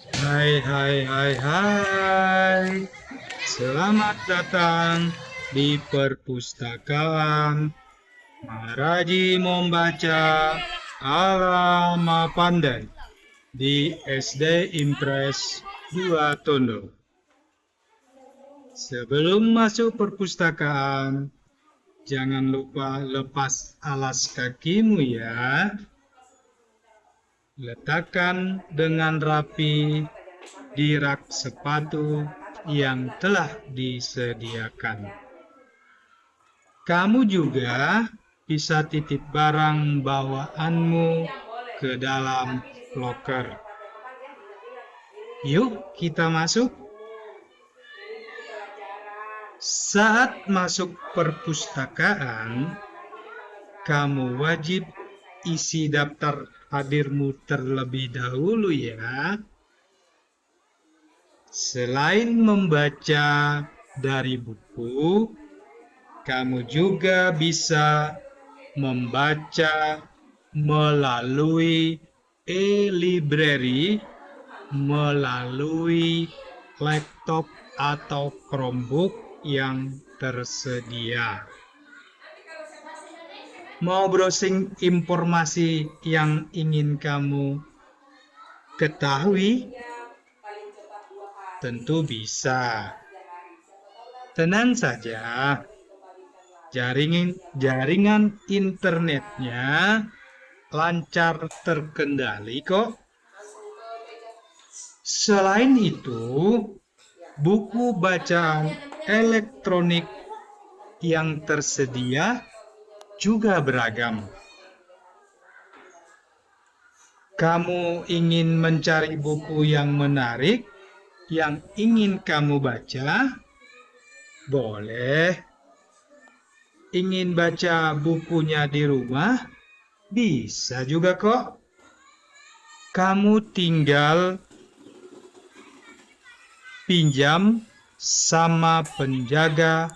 Hai. Selamat datang di perpustakaan Maharaji Membaca Alama Pandai di SD Impres 2 Tondo. Sebelum masuk perpustakaan, jangan lupa lepas alas kakimu ya. Letakkan dengan rapi di rak sepatu yang telah disediakan. Kamu juga bisa titip barang bawaanmu ke dalam loker. Yuk, kita masuk. Saat masuk perpustakaan, kamu wajib isi daftar hadirmu terlebih dahulu ya. Selain membaca dari buku, kamu juga bisa membaca melalui e-library, melalui laptop atau Chromebook yang tersedia. Mau browsing informasi yang ingin kamu ketahui? Tentu bisa. Tenang saja, jaringan internetnya lancar terkendali kok. Selain itu, buku bacaan elektronik yang tersedia juga beragam. Kamu ingin mencari buku yang menarik, yang ingin kamu baca? Boleh. Ingin baca bukunya di rumah? Bisa juga kok. Kamu tinggal pinjam sama penjaga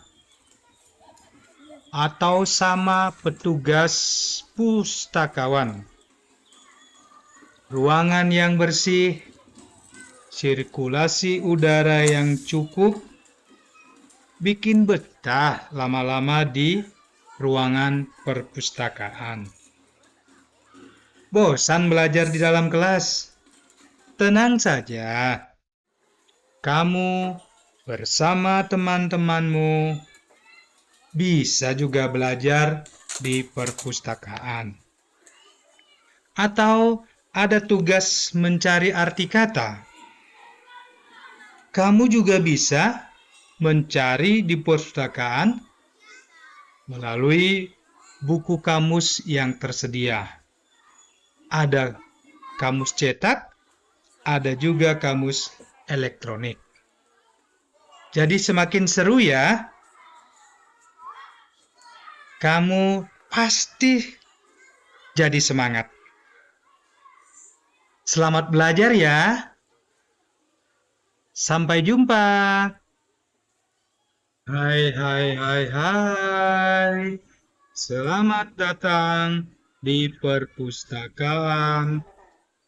atau sama petugas pustakawan. Ruangan yang bersih, sirkulasi udara yang cukup, bikin betah lama-lama di ruangan perpustakaan. Bosan belajar di dalam kelas? Tenang saja. Kamu bersama teman-temanmu bisa juga belajar di perpustakaan. Atau ada tugas mencari arti kata. Kamu juga bisa mencari di perpustakaan melalui buku kamus yang tersedia. Ada kamus cetak, ada juga kamus elektronik. Jadi semakin seru ya. Kamu pasti jadi semangat. Selamat belajar ya. Sampai jumpa. Hai. Selamat datang di perpustakaan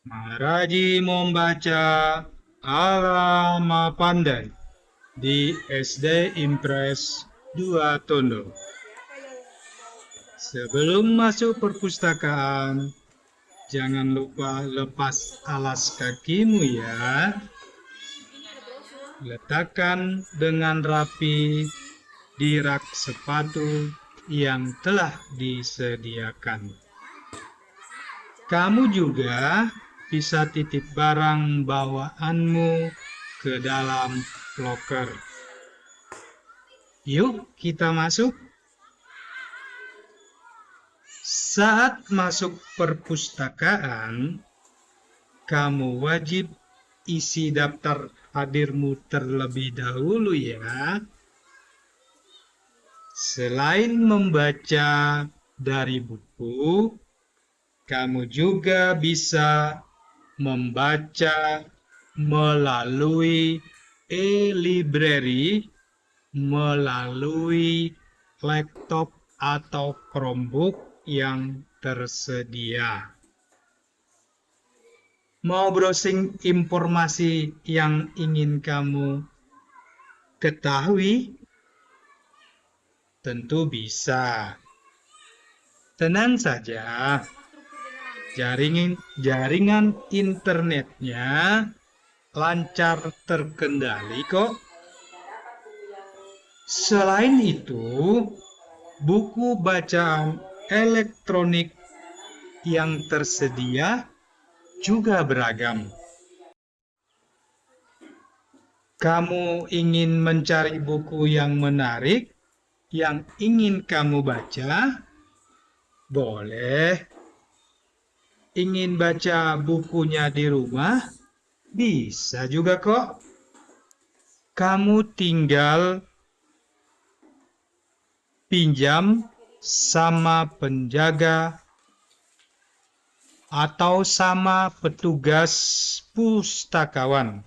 Maharaji Membaca Alama Pandai di SD Impres 2 Tondo. Sebelum masuk perpustakaan, jangan lupa lepas alas kakimu ya. Letakkan dengan rapi di rak sepatu yang telah disediakan. Kamu juga bisa titip barang bawaanmu ke dalam loker. Yuk, kita masuk. Saat masuk perpustakaan, kamu wajib isi daftar hadirmu terlebih dahulu ya. Selain membaca dari buku, kamu juga bisa membaca melalui e-library, melalui laptop atau Chromebook yang tersedia. Mau browsing informasi yang ingin kamu ketahui? Tentu bisa. Tenang saja, jaringan internetnya lancar terkendali kok. Selain itu, buku bacaan elektronik yang tersedia juga beragam. Kamu ingin mencari buku yang menarik, yang ingin kamu baca? Boleh. Ingin baca bukunya di rumah? Bisa juga kok. Kamu tinggal pinjam sama penjaga atau sama petugas pustakawan.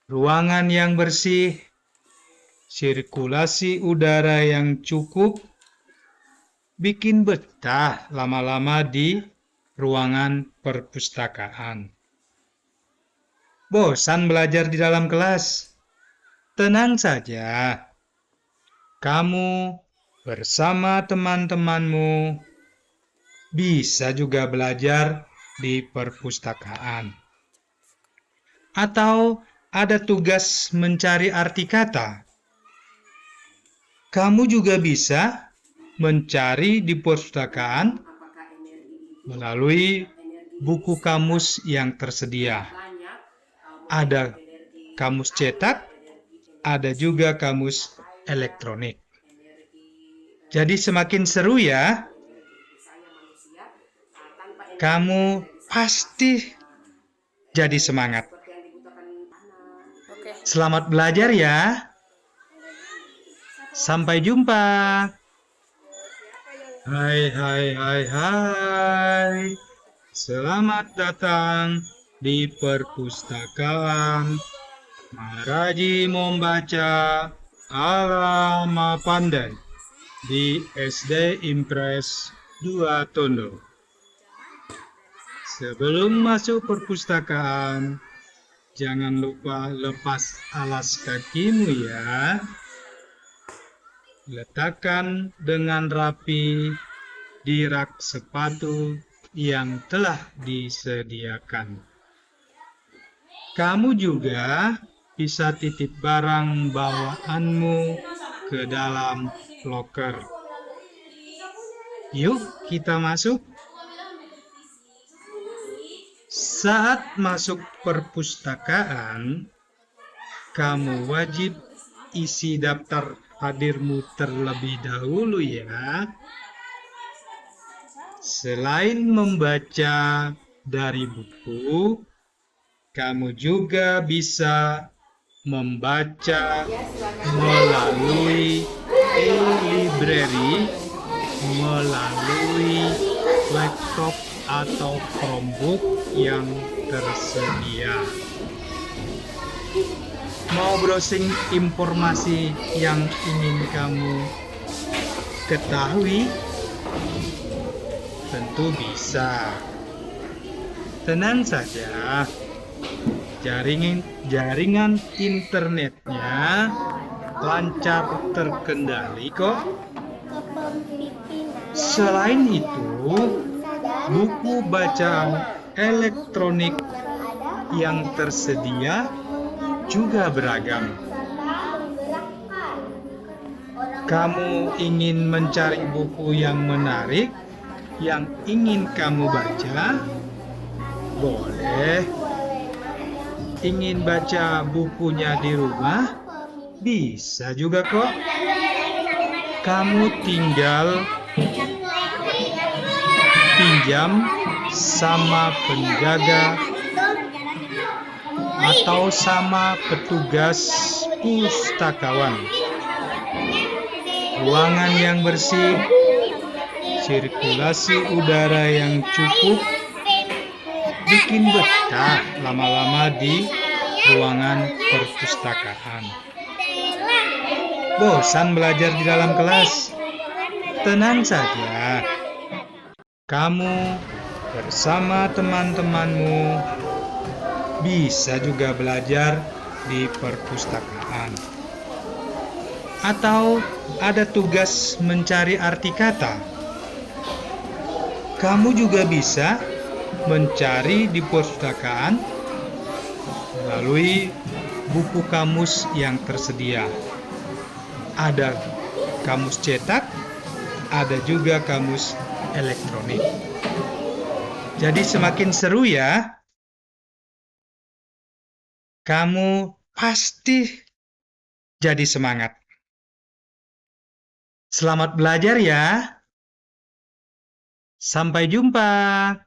Ruangan yang bersih, sirkulasi udara yang cukup, bikin betah lama-lama di ruangan perpustakaan. Bosan belajar di dalam kelas? Tenang saja. Kamu bersama teman-temanmu bisa juga belajar di perpustakaan. Atau ada tugas mencari arti kata. Kamu juga bisa mencari di perpustakaan melalui buku kamus yang tersedia. Ada kamus cetak, ada juga kamus elektronik. Jadi semakin seru ya. Kamu pasti jadi semangat. Selamat belajar ya. Sampai jumpa. Hai, hai, hai, hai. Selamat datang di perpustakaan Maharaji membaca Alama Pandai di SD Impres 2 Tondo. Sebelum masuk perpustakaan, jangan lupa lepas alas kakimu ya. Letakkan dengan rapi di rak sepatu yang telah disediakan. Kamu juga bisa titip barang bawaanmu ke dalam loker. Yuk kita masuk. Saat masuk perpustakaan, kamu wajib isi daftar hadirmu terlebih dahulu ya. Selain membaca dari buku, kamu juga bisa membaca melalui e-library, melalui laptop atau Chromebook yang tersedia. Mau browsing informasi yang ingin kamu ketahui? Tentu bisa. Tenang saja, jaringan internetnya lancar terkendali kok. Selain itu, buku bacaan elektronik yang tersedia juga beragam. Kamu ingin mencari buku yang menarik, yang ingin kamu baca? Boleh. Ingin baca bukunya di rumah? Bisa juga kok. Kamu tinggal pinjam sama penjaga atau sama petugas pustakawan. Ruangan yang bersih, sirkulasi udara yang cukup, bikin betah lama-lama di ruangan perpustakaan. Bosan belajar di dalam kelas? Tenang saja. Kamu bersama teman-temanmu. Bisa juga belajar di perpustakaan. Atau ada tugas mencari arti kata. Kamu juga bisa mencari di perpustakaan melalui buku kamus yang tersedia. Ada kamus cetak, ada juga kamus elektronik. Jadi semakin seru ya. Kamu pasti jadi semangat. Selamat belajar ya. Sampai jumpa.